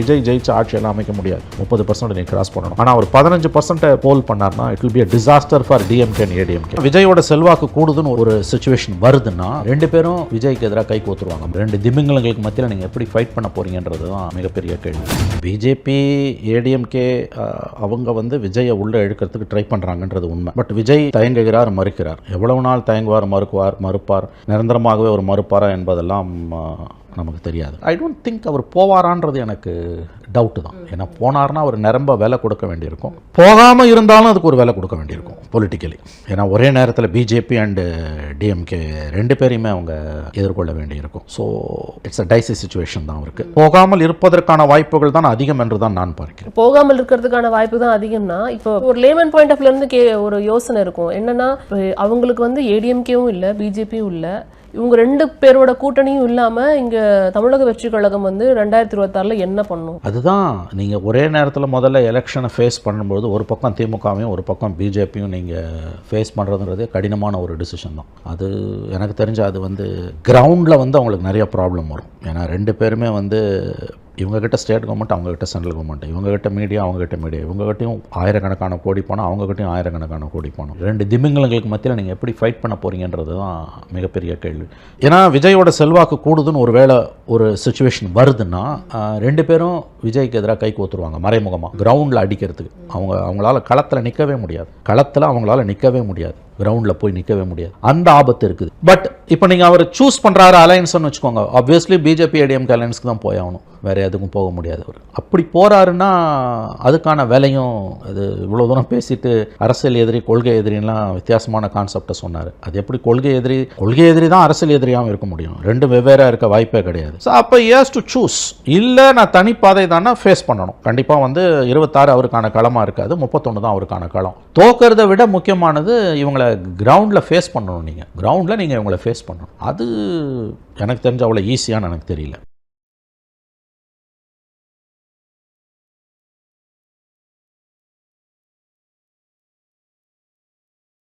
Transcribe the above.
விஜய் ஜெயிச்சு ஆட்சியெல்லாம் அமைக்க முடியாது. 30% நீ கிராஸ் பண்ணணும். ஆனால் அவர் 15% போல் பண்ணார்னா it will be a disaster for DMK and ADMK. விஜயோட செல்வாக்கு கூடுதுன்னு ஒரு சிச்சுவேஷன் வருதுன்னா ரெண்டு பேரும் விஜய்க்கு எதிராக கை கோத்துருவாங்க. ரெண்டு திமிங்கலங்களுக்கு மத்தியில் நீங்கள் எப்படி ஃபைட் பண்ண போறீங்கன்றது தான் மிகப்பெரிய கேள்வி. பிஜேபி ADMK அவங்க வந்து விஜயை உள்ள இழுக்கிறதுக்கு ட்ரை பண்ணுறாங்கன்றது உண்மை. பட் விஜய் தயங்குகிறார், மறுக்கிறார். எவ்வளவு நாள் தயங்குவார், மறுப்பார், நிரந்தரமாகவே ஒரு மறுப்பாரா என்பதெல்லாம் நமக்கு தெரியாது. ஐ டோன்ட் திங்க் அவர் போவாரான்றது எனக்கு டவுட்டு தான். ஏன்னா போனார்னா அவர் நிரம்ப விலை கொடுக்க வேண்டியிருக்கும். போகாமல் இருந்தாலும் அதுக்கு ஒரு விலை கொடுக்க வேண்டியிருக்கும் பொலிட்டிக்கலி. ஏன்னா ஒரே நேரத்தில் பிஜேபி அண்டு DMK ரெண்டு பேரையுமே அவங்க எதிர்கொள்ள வேண்டியிருக்கும். So it's a dicey situation தான் அவருக்கு. போகாமல் இருப்பதற்கான வாய்ப்புகள் தான் அதிகம் என்று தான் நான் பார்க்கிறேன். போகாமல் இருக்கிறதுக்கான வாய்ப்பு தான் அதிகம்னா இப்போ ஒரு லேமன் பாயிண்ட் ஆஃப்ல இருந்து ஒரு யோசனை இருக்கும். என்னன்னா அவங்களுக்கு வந்து ADMKவும் இல்லை, பிஜேபியும் இல்லை, இவங்க ரெண்டு பேரோட கூட்டணியும் இல்லாமல் இங்கே தமிழக வெற்றி கழகம் வந்து 2026 என்ன பண்ணும்? அதுதான் நீங்கள் ஒரே நேரத்தில் முதல்ல எலெக்ஷனை ஃபேஸ் பண்ணும்போது ஒரு பக்கம் திமுகவையும் ஒரு பக்கம் பிஜேபியும் நீங்கள் ஃபேஸ் பண்ணுறதுன்றதே கடினமான ஒரு டிசிஷன் தான். அது எனக்கு தெரிஞ்ச அது வந்து கிரவுண்டில் வந்து அவங்களுக்கு நிறைய ப்ராப்ளம் வரும். ஏன்னா ரெண்டு பேருமே வந்து இவங்ககிட்ட ஸ்டேட் கவர்மெண்ட், அவங்ககிட்ட சென்ட்ரல் கவர்மெண்ட், இவங்ககிட்ட மீடியா, அவங்ககிட்ட மீடியா, இவங்ககிட்டையும் ஆயிரக்கணக்கான கோடி பணம், அவங்ககிட்டையும் ஆயிரக்கணக்கான கோடி பணம். ரெண்டு திமிங்கலங்களுக்கு மத்தியில் நீங்கள் எப்படி ஃபைட் பண்ண போறீங்கன்றது தான் மிகப்பெரிய கேள்வி. ஏன்னா விஜயோட செல்வாக்கு கூடுதுன்னு ஒரு சிச்சுவேஷன் வருதுன்னா ரெண்டு பேரும் விஜய்க்கு எதிராக கை கோத்துருவாங்க மறைமுகமாக கிரவுண்டில் அடிக்கிறதுக்கு. அவங்களால களத்தில் நிற்கவே முடியாது. அவங்களால நிற்கவே முடியாது. கிரவுண்டில் போய் நிற்கவே முடியாது. அந்த ஆபத்து இருக்குது. பட் இப்போ நீங்கள் அவர் சூஸ் பண்ணுறாரு அலையன்ஸ்னு வச்சுக்கோங்க, ஆப்வியஸ்லி பிஜேபி ADMK அலையன்ஸ்க்கு தான் போய் ஆகணும், வேறு எதுக்கும் போக முடியாது. அவர் அப்படி போகிறாருன்னா அதுக்கான வேலையும் அது இவ்வளோ தூரம் பேசிட்டு அரசியல் எதிரி கொள்கை எதிரிலாம் வித்தியாசமான கான்செப்டை சொன்னார். அது எப்படி கொள்கை எதிரி தான் அரசியல் எதிரியாகவும் இருக்க முடியும்? ரெண்டு வெவ்வேறாக இருக்க வாய்ப்பே கிடையாது. ஸோ அப்போ ஹஸ் டு சூஸ். இல்லை நான் தனிப்பாதை தானே ஃபேஸ் பண்ணணும். கண்டிப்பாக வந்து 26 அவருக்கான களமாக இருக்காது, 31 தான் அவருக்கான களம். தோக்கிறத விட முக்கியமானது இவங்களை கிரவுண்டில் ஃபேஸ் பண்ணணும். நீங்கள் கிரவுண்டில் இவங்களை ஃபேஸ் பண்ணணும். அது எனக்கு தெரிஞ்ச அவ்வளோ ஈஸியான்னு எனக்கு தெரியல.